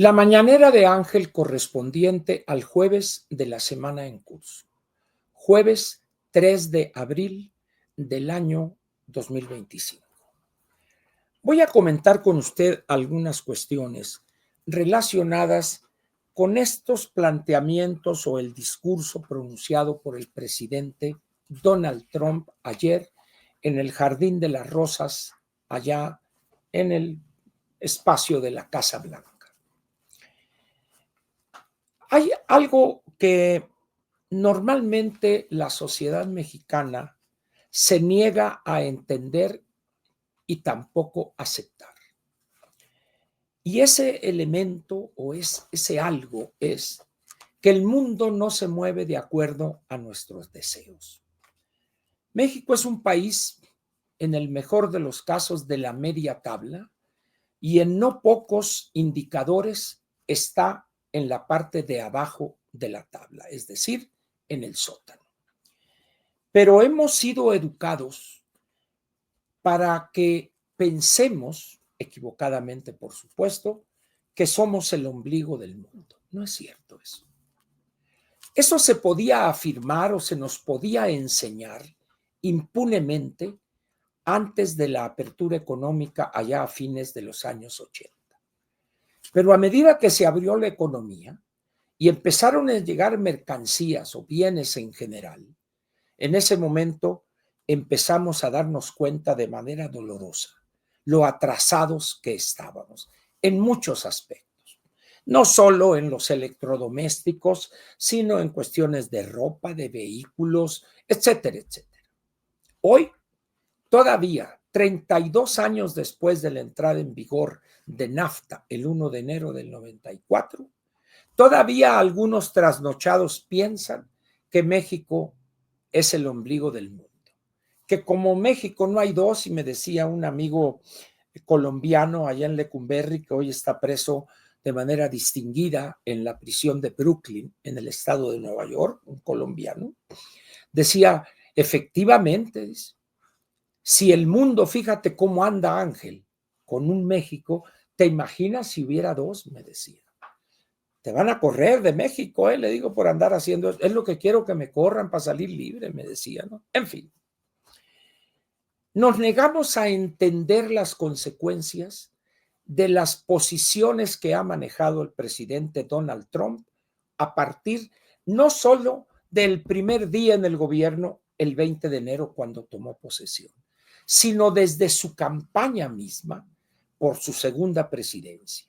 La mañanera de Ángel correspondiente al jueves de la semana en curso, jueves 3 de abril del año 2025. Voy a comentar con usted algunas cuestiones relacionadas con estos planteamientos o el discurso pronunciado por el presidente Donald Trump ayer en el Jardín de las Rosas, allá en el espacio de la Casa Blanca. Hay algo que normalmente la sociedad mexicana se niega a entender y tampoco aceptar. Y ese elemento o ese algo es que el mundo no se mueve de acuerdo a nuestros deseos. México es un país, en el mejor de los casos, de la media tabla y en no pocos indicadores está en la parte de abajo de la tabla, es decir, en el sótano. Pero hemos sido educados para que pensemos, equivocadamente por supuesto, que somos el ombligo del mundo. No es cierto eso. Eso se podía afirmar o se nos podía enseñar impunemente antes de la apertura económica allá a fines de los años 80. Pero a medida que se abrió la economía y empezaron a llegar mercancías o bienes en general, en ese momento empezamos a darnos cuenta de manera dolorosa lo atrasados que estábamos en muchos aspectos, no solo en los electrodomésticos, sino en cuestiones de ropa, de vehículos, etcétera, etcétera. Hoy, todavía 32 años después de la entrada en vigor de NAFTA, el 1 de enero del 94, todavía algunos trasnochados piensan que México es el ombligo del mundo. Que como México no hay dos, y me decía un amigo colombiano allá en Lecumberri, que hoy está preso de manera distinguida en la prisión de Brooklyn, en el estado de Nueva York, un colombiano, decía, efectivamente, si el mundo, fíjate cómo anda Ángel, con un México, ¿te imaginas si hubiera dos? Me decía. Te van a correr de México, le digo, por andar haciendo, es lo que quiero que me corran para salir libre, me decía, ¿no? En fin. Nos negamos a entender las consecuencias de las posiciones que ha manejado el presidente Donald Trump a partir no solo del primer día en el gobierno, el 20 de enero, cuando tomó posesión, sino desde su campaña misma por su segunda presidencia.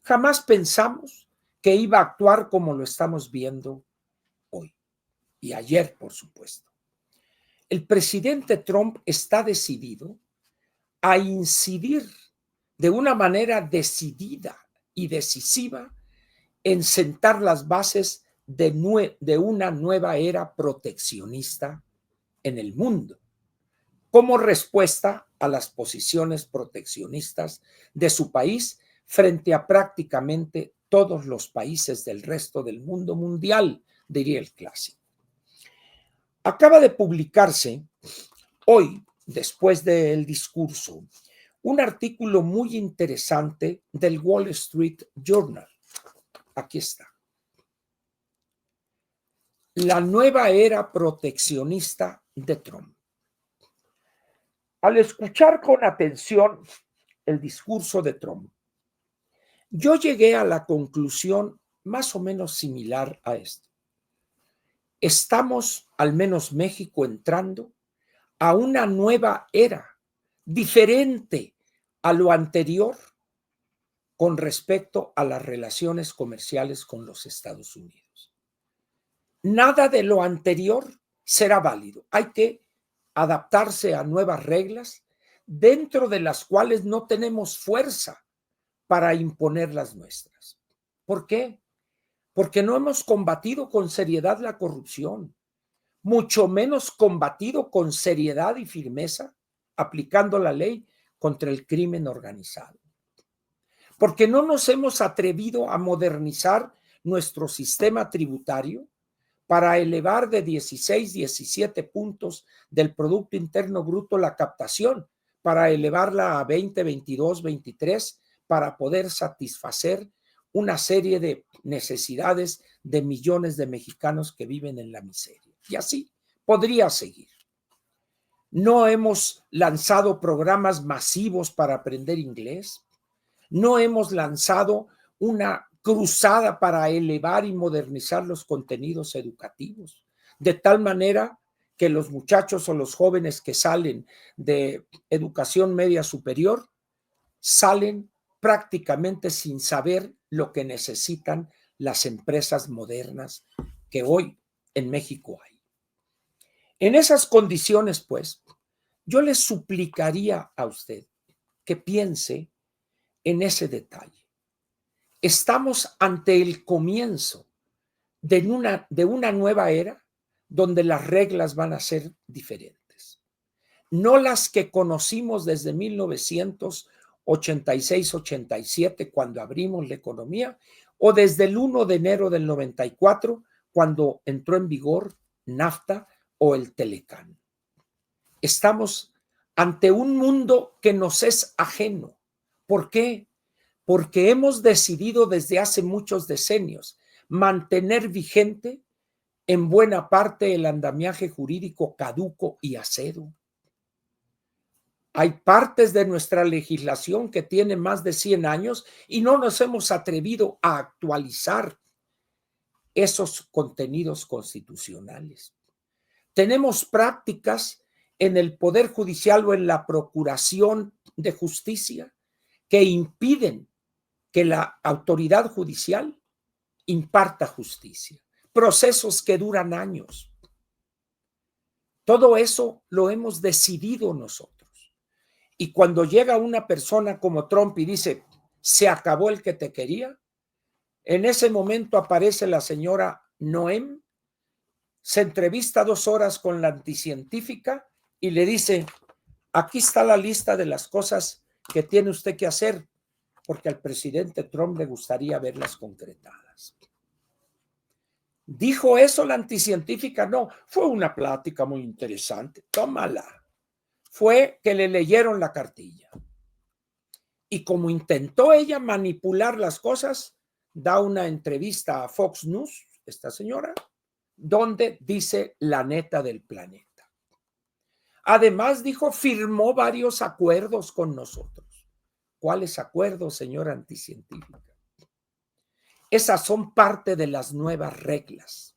Jamás pensamos que iba a actuar como lo estamos viendo hoy y ayer, por supuesto. El presidente Trump está decidido a incidir de una manera decidida y decisiva en sentar las bases de una nueva era proteccionista en el mundo, como respuesta a las posiciones proteccionistas de su país frente a prácticamente todos los países del resto del mundo mundial, diría el clásico. Acaba de publicarse hoy, después del discurso, un artículo muy interesante del Wall Street Journal. Aquí está. La nueva era proteccionista de Trump. Al escuchar con atención el discurso de Trump, yo llegué a la conclusión más o menos similar a esto. Estamos, al menos México, entrando a una nueva era, diferente a lo anterior con respecto a las relaciones comerciales con los Estados Unidos. Nada de lo anterior será válido. Hay que adaptarse a nuevas reglas dentro de las cuales no tenemos fuerza para imponer las nuestras. ¿Por qué? Porque no hemos combatido con seriedad la corrupción, mucho menos combatido con seriedad y firmeza aplicando la ley contra el crimen organizado. Porque no nos hemos atrevido a modernizar nuestro sistema tributario para elevar de 16, 17 puntos del Producto Interno Bruto la captación, para elevarla a 20, 22, 23, para poder satisfacer una serie de necesidades de millones de mexicanos que viven en la miseria. Y así podría seguir. No hemos lanzado programas masivos para aprender inglés. No hemos lanzado una cruzada para elevar y modernizar los contenidos educativos, de tal manera que los muchachos o los jóvenes que salen de educación media superior salen prácticamente sin saber lo que necesitan las empresas modernas que hoy en México hay. En esas condiciones, pues, yo le suplicaría a usted que piense en ese detalle. Estamos ante el comienzo de una nueva era donde las reglas van a ser diferentes. No las que conocimos desde 1986-87, cuando abrimos la economía, o desde el 1 de enero del 94, cuando entró en vigor NAFTA o el Telecán. Estamos ante un mundo que nos es ajeno. ¿Por qué? Porque hemos decidido desde hace muchos decenios mantener vigente en buena parte el andamiaje jurídico caduco y acero. Hay partes de nuestra legislación que tienen más de 100 años y no nos hemos atrevido a actualizar esos contenidos constitucionales. Tenemos prácticas en el Poder Judicial o en la Procuración de Justicia que impiden que la autoridad judicial imparta justicia. Procesos que duran años. Todo eso lo hemos decidido nosotros. Y cuando llega una persona como Trump y dice, se acabó el que te quería, en ese momento aparece la señora Noem, se entrevista 2 horas con la anticientífica y le dice, aquí está la lista de las cosas que tiene usted que hacer, porque al presidente Trump le gustaría verlas concretadas. ¿Dijo eso la anticientífica? No, fue una plática muy interesante. Tómala. Fue que le leyeron la cartilla. Y como intentó ella manipular las cosas, da una entrevista a Fox News, esta señora, donde dice la neta del planeta. Además, dijo, firmó varios acuerdos con nosotros. ¿Cuáles acuerdos, señora anticientífica? Esas son parte de las nuevas reglas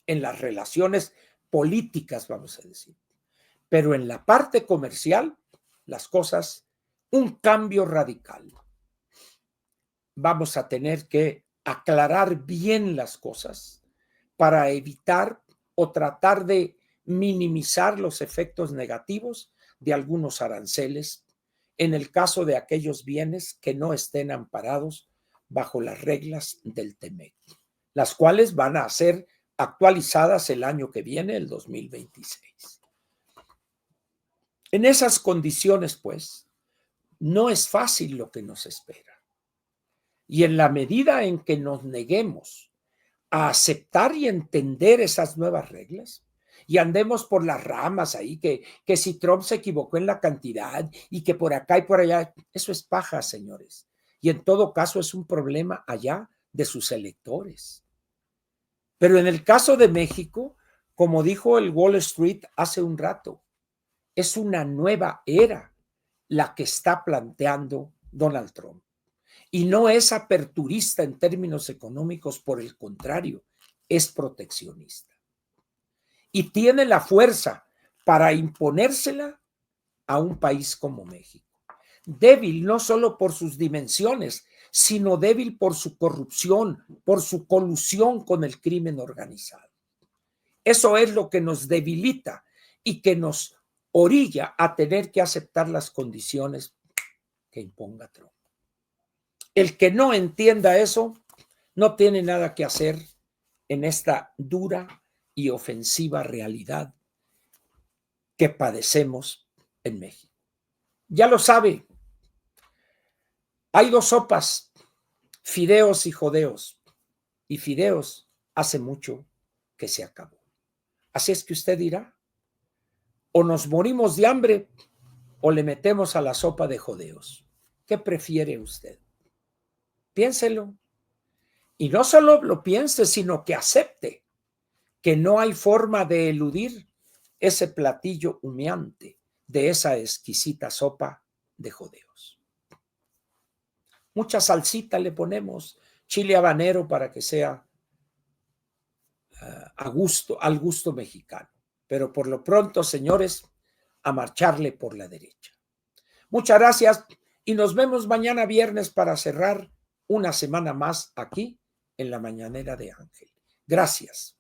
en las relaciones políticas, vamos a decir. Pero en la parte comercial, las cosas, un cambio radical. Vamos a tener que aclarar bien las cosas para evitar o tratar de minimizar los efectos negativos de algunos aranceles en el caso de aquellos bienes que no estén amparados bajo las reglas del TEMEC, las cuales van a ser actualizadas el año que viene, el 2026. En esas condiciones, pues, no es fácil lo que nos espera. Y en la medida en que nos neguemos a aceptar y entender esas nuevas reglas y andemos por las ramas ahí, que si Trump se equivocó en la cantidad y que por acá y por allá, eso es paja, señores. Y en todo caso es un problema allá de sus electores. Pero en el caso de México, como dijo el Wall Street hace un rato, es una nueva era la que está planteando Donald Trump. Y no es aperturista en términos económicos, por el contrario, es proteccionista. Y tiene la fuerza para imponérsela a un país como México. Débil no solo por sus dimensiones, sino débil por su corrupción, por su colusión con el crimen organizado. Eso es lo que nos debilita y que nos orilla a tener que aceptar las condiciones que imponga Trump. El que no entienda eso no tiene nada que hacer en esta dura y ofensiva realidad que padecemos en México. Ya lo sabe, hay 2 sopas, fideos y jodeos, y fideos hace mucho que se acabó. Así es que usted dirá, o nos morimos de hambre o le metemos a la sopa de jodeos. ¿Qué prefiere usted? Piénselo. Y no solo lo piense, sino que acepte que no hay forma de eludir ese platillo humeante de esa exquisita sopa de jodeos. Mucha salsita le ponemos, chile habanero para que sea al gusto mexicano. Pero por lo pronto, señores, a marcharle por la derecha. Muchas gracias y nos vemos mañana viernes para cerrar una semana más aquí en la Mañanera de Ángel. Gracias.